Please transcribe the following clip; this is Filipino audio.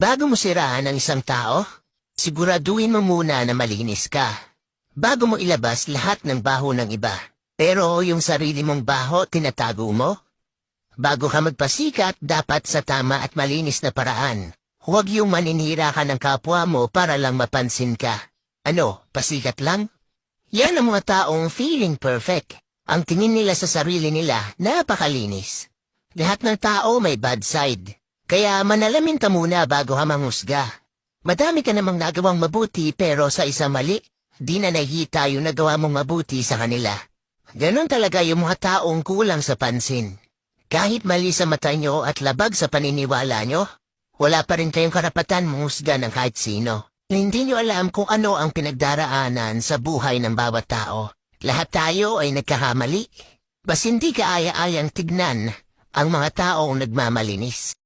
Bago mo siraan ang isang tao, siguraduhin mo muna na malinis ka. Bago mo ilabas lahat ng baho ng iba. Pero yung sarili mong baho tinatago mo? Bago ka magpasikat, dapat sa tama at malinis na paraan. Huwag yung maninira ka ng kapwa mo para lang mapansin ka. Ano, pasikat lang? Yan ang mga taong feeling perfect. Ang tingin nila sa sarili nila, napakalinis. Lahat ng tao may bad side. Kaya manalamin ka muna bago ka manghusga. Madami ka namang nagawang mabuti pero sa isa mali, di na nakita yung nagawa mong mabuti sa kanila. Ganon talaga yung mga taong kulang sa pansin. Kahit mali sa mata nyo at labag sa paniniwala nyo, wala pa rin kayong karapatan manghusga ng kahit sino. Hindi nyo alam kung ano ang pinagdaraanan sa buhay ng bawat tao. Lahat tayo ay nagkakamali. Bas hindi ka aya-ayang tignan ang mga taong nagmamalinis.